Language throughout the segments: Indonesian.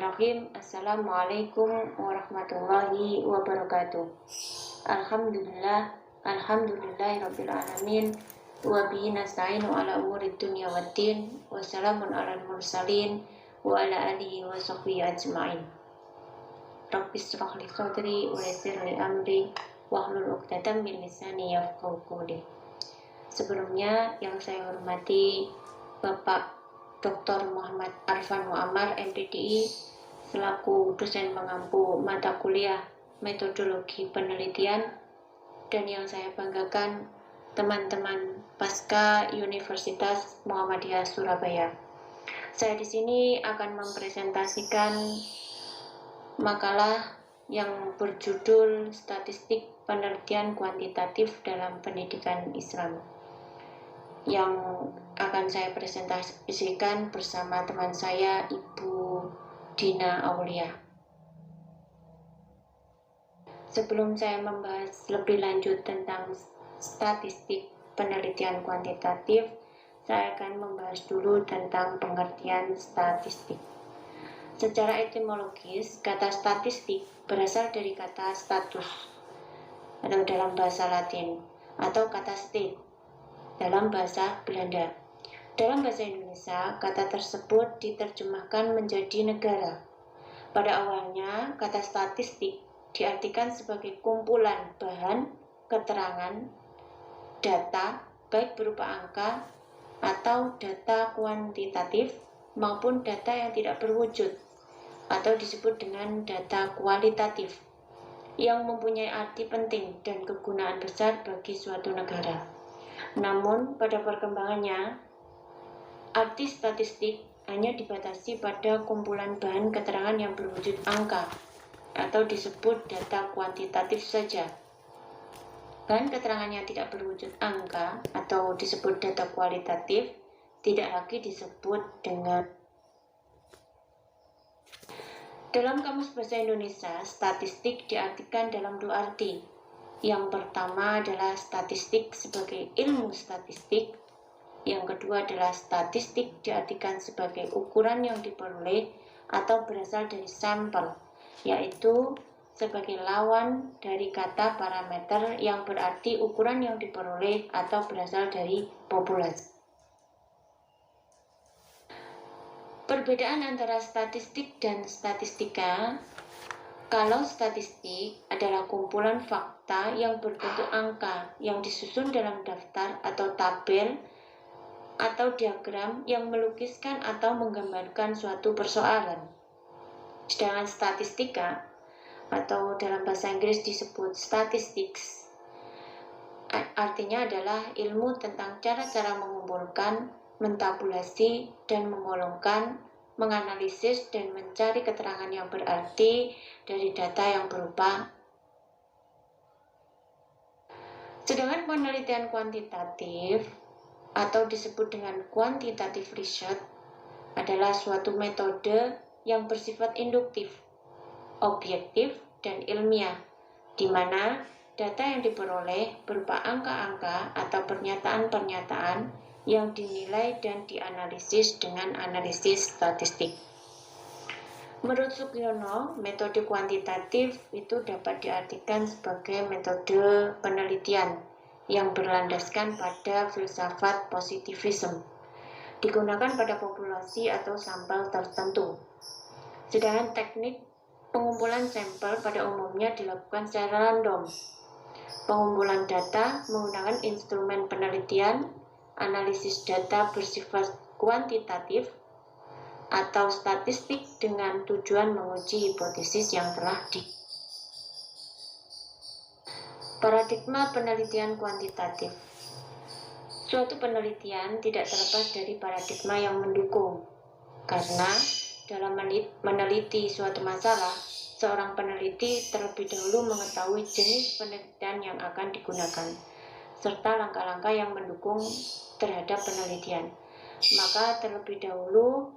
Bismillahirrahmanirrahim. Assalamualaikum warahmatullahi wabarakatuh. Alhamdulillahirabbil alamin. Wa bihi nasta'inu ala umurid dunya waddin. Wassalamun alal mursalin wa ala alihi wa sahbihi ajma'in. Rabbis shrah li sadri wa yassir li amri wahlul 'uqdatam min lisani yafqahu qawli. Sebelumnya yang saya hormati Bapak Dr. Muhammad Arfan Muammar MPDI selaku dosen mengampu mata kuliah metodologi penelitian, dan yang saya banggakan teman-teman Pasca Universitas Muhammadiyah Surabaya. Saya di sini akan mempresentasikan makalah yang berjudul Statistik Penelitian Kuantitatif dalam Pendidikan Islam, yang akan saya presentasikan bersama teman saya, Ibu Dina Aulia. Sebelum saya membahas lebih lanjut tentang statistik penelitian kuantitatif, saya akan membahas dulu tentang pengertian statistik. Secara etimologis, kata statistik berasal dari kata status atau dalam bahasa Latin, atau kata state dalam bahasa Belanda. Dalam bahasa Indonesia, kata tersebut diterjemahkan menjadi negara. Pada awalnya, kata statistik diartikan sebagai kumpulan bahan, keterangan, data, baik berupa angka atau data kuantitatif maupun data yang tidak berwujud, atau disebut dengan data kualitatif, yang mempunyai arti penting dan kegunaan besar bagi suatu negara. Namun, pada perkembangannya, arti statistik hanya dibatasi pada kumpulan bahan keterangan yang berwujud angka, atau disebut data kuantitatif saja. Bahan keterangan yang tidak berwujud angka, atau disebut data kualitatif, tidak lagi disebut dengan. Dalam Kamus Bahasa Indonesia, statistik diartikan dalam dua arti. Yang pertama adalah statistik sebagai ilmu statistik. Yang kedua adalah statistik diartikan sebagai ukuran yang diperoleh atau berasal dari sampel, yaitu sebagai lawan dari kata parameter yang berarti ukuran yang diperoleh atau berasal dari populasi. Perbedaan antara statistik dan statistika. Kalau statistik adalah kumpulan fakta yang berbentuk angka yang disusun dalam daftar atau tabel atau diagram yang melukiskan atau menggambarkan suatu persoalan. Sedangkan statistika, atau dalam bahasa Inggris disebut statistics, artinya adalah ilmu tentang cara-cara mengumpulkan, mentabulasi, dan menggolongkan, menganalisis, dan mencari keterangan yang berarti dari data yang berupa. Sedangkan penelitian kuantitatif, atau disebut dengan quantitative research, adalah suatu metode yang bersifat induktif, objektif, dan ilmiah, di mana data yang diperoleh berupa angka-angka atau pernyataan-pernyataan yang dinilai dan dianalisis dengan analisis statistik. Menurut Sugiono, metode kuantitatif itu dapat diartikan sebagai metode penelitian yang berlandaskan pada filsafat positivisme, digunakan pada populasi atau sampel tertentu. Sedangkan teknik pengumpulan sampel pada umumnya dilakukan secara random. Pengumpulan data menggunakan instrumen penelitian, analisis data bersifat kuantitatif, atau statistik dengan tujuan menguji hipotesis yang telah Paradigma penelitian kuantitatif. Suatu penelitian tidak terlepas dari paradigma yang mendukung, karena dalam meneliti suatu masalah, seorang peneliti terlebih dahulu mengetahui jenis penelitian yang akan digunakan, serta langkah-langkah yang mendukung terhadap penelitian. Maka terlebih dahulu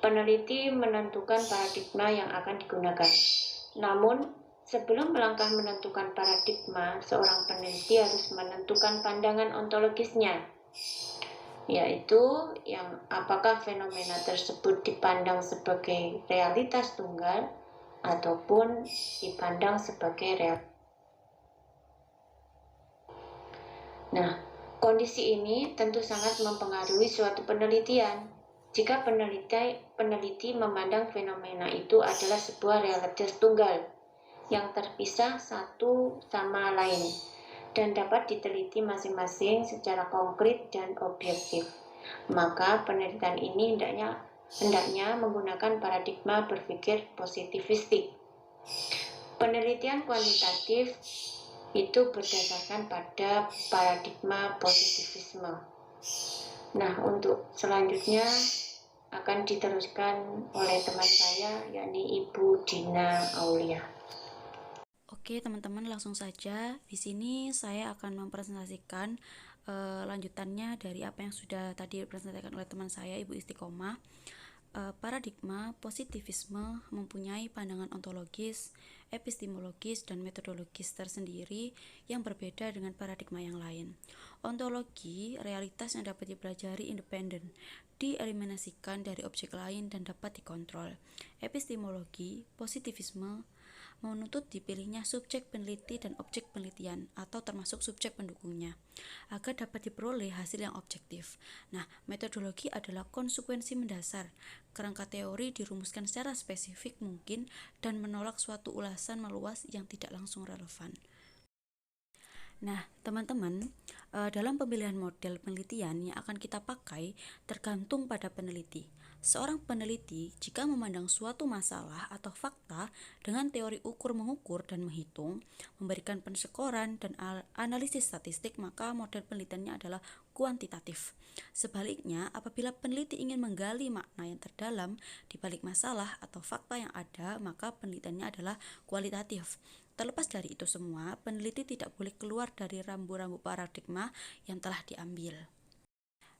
peneliti menentukan paradigma yang akan digunakan. Namun, sebelum melangkah menentukan paradigma, seorang peneliti harus menentukan pandangan ontologisnya. yaitu yang apakah fenomena tersebut dipandang sebagai realitas tunggal ataupun dipandang sebagai realitas. Nah, kondisi ini tentu sangat mempengaruhi suatu penelitian. Jika peneliti memandang fenomena itu adalah sebuah realitas tunggal yang terpisah satu sama lain dan dapat diteliti masing-masing secara konkret dan objektif, maka penelitian ini hendaknya menggunakan paradigma berpikir positivistik. Penelitian kuantitatif itu berdasarkan pada paradigma positivisme. Nah, untuk selanjutnya akan diteruskan oleh teman saya, yakni Ibu Dina Aulia. Oke teman-teman, langsung saja. Di sini saya akan mempresentasikan lanjutannya dari apa yang sudah tadi dipresentasikan oleh teman saya, Ibu Istiqomah. Paradigma positivisme mempunyai pandangan ontologis, epistemologis, dan metodologis tersendiri yang berbeda dengan paradigma yang lain. Ontologi, realitas yang dapat dipelajari independen, dieliminasikan dari objek lain dan dapat dikontrol. Epistemologi, positivisme menuntut dipilihnya subjek peneliti dan objek penelitian atau termasuk subjek pendukungnya agar dapat diperoleh hasil yang objektif. Nah, metodologi adalah konsekuensi mendasar. Kerangka teori dirumuskan secara spesifik mungkin dan menolak suatu ulasan meluas yang tidak langsung relevan. Nah, teman-teman, dalam pemilihan model penelitian yang akan kita pakai tergantung pada peneliti. Seorang peneliti jika memandang suatu masalah atau fakta dengan teori ukur-mengukur dan menghitung, memberikan penskoran dan analisis statistik, maka model penelitiannya adalah kuantitatif. Sebaliknya, apabila peneliti ingin menggali makna yang terdalam di balik masalah atau fakta yang ada, maka penelitiannya adalah kualitatif. Terlepas dari itu semua, peneliti tidak boleh keluar dari rambu-rambu paradigma yang telah diambil.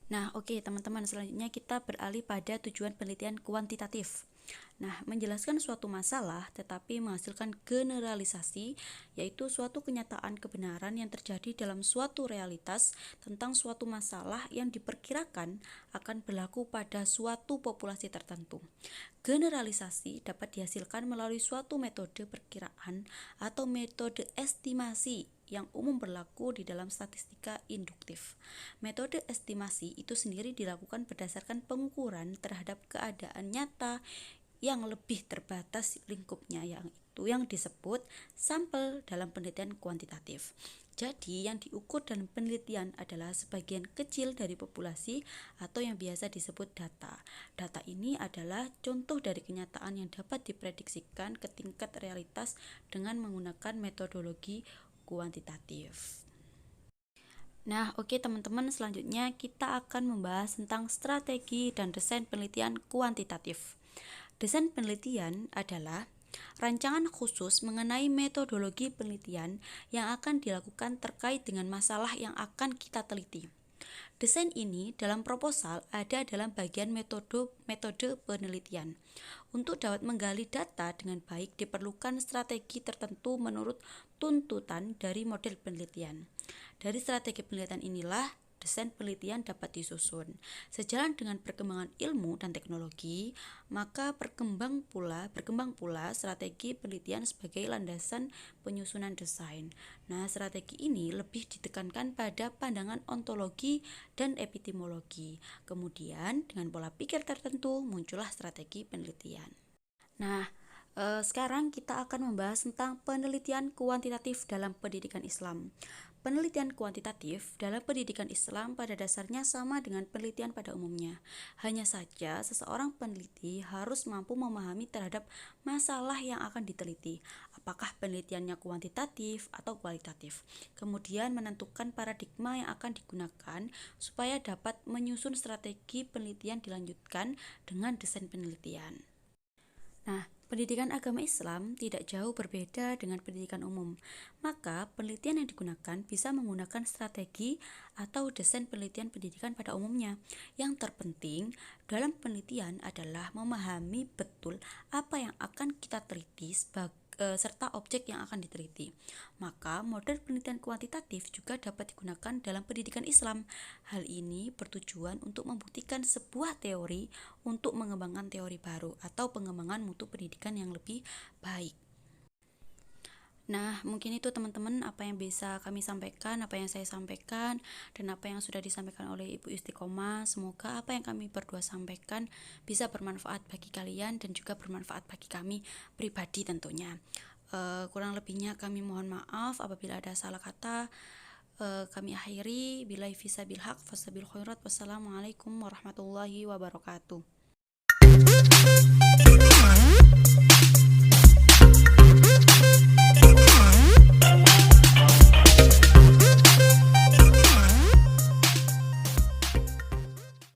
Nah, oke teman-teman, selanjutnya kita beralih pada tujuan penelitian kuantitatif. Nah, menjelaskan suatu masalah tetapi menghasilkan generalisasi, yaitu suatu kenyataan kebenaran yang terjadi dalam suatu realitas tentang suatu masalah yang diperkirakan akan berlaku pada suatu populasi tertentu. Generalisasi dapat dihasilkan melalui suatu metode perkiraan atau metode estimasi yang umum berlaku di dalam statistika induktif. Metode estimasi itu sendiri dilakukan berdasarkan pengukuran terhadap keadaan nyata yang lebih terbatas lingkupnya, yang disebut sampel dalam penelitian kuantitatif. Jadi yang diukur dalam penelitian adalah sebagian kecil dari populasi atau yang biasa disebut data. Data ini adalah contoh dari kenyataan yang dapat diprediksikan ke tingkat realitas dengan menggunakan metodologi kuantitatif. Nah, oke teman-teman, selanjutnya kita akan membahas tentang strategi dan desain penelitian kuantitatif. Desain penelitian adalah rancangan khusus mengenai metodologi penelitian yang akan dilakukan terkait dengan masalah yang akan kita teliti. Desain ini dalam proposal ada dalam bagian metode penelitian. Untuk dapat menggali data dengan baik diperlukan strategi tertentu menurut tuntutan dari model penelitian. Dari strategi penelitian inilah desain penelitian dapat disusun. Sejalan dengan perkembangan ilmu dan teknologi, maka berkembang pula strategi penelitian sebagai landasan penyusunan desain. Nah, strategi ini lebih ditekankan pada pandangan ontologi dan epistemologi. Kemudian, dengan pola pikir tertentu muncullah strategi penelitian. Nah, sekarang kita akan membahas tentang penelitian kuantitatif dalam pendidikan Islam. Penelitian kuantitatif dalam pendidikan Islam pada dasarnya sama dengan penelitian pada umumnya. Hanya saja seseorang peneliti harus mampu memahami terhadap masalah yang akan diteliti, apakah penelitiannya kuantitatif atau kualitatif. Kemudian menentukan paradigma yang akan digunakan supaya dapat menyusun strategi penelitian dilanjutkan dengan desain penelitian. Nah, pendidikan agama Islam tidak jauh berbeda dengan pendidikan umum. Maka, penelitian yang digunakan bisa menggunakan strategi atau desain penelitian pendidikan pada umumnya. Yang terpenting dalam penelitian adalah memahami betul apa yang akan kita teliti serta objek yang akan diteliti. Maka, model penelitian kuantitatif juga dapat digunakan dalam pendidikan Islam. Hal ini bertujuan untuk membuktikan sebuah teori untuk mengembangkan teori baru atau pengembangan mutu pendidikan yang lebih baik. Nah, mungkin itu teman-teman apa yang bisa kami sampaikan, apa yang saya sampaikan, dan apa yang sudah disampaikan oleh Ibu Istiqomah. Semoga apa yang kami berdua sampaikan bisa bermanfaat bagi kalian dan juga bermanfaat bagi kami pribadi tentunya. Kurang lebihnya kami mohon maaf apabila ada salah kata. Kami akhiri, billahi fisabil haq fasabil khairat. Wassalamualaikum warahmatullahi wabarakatuh.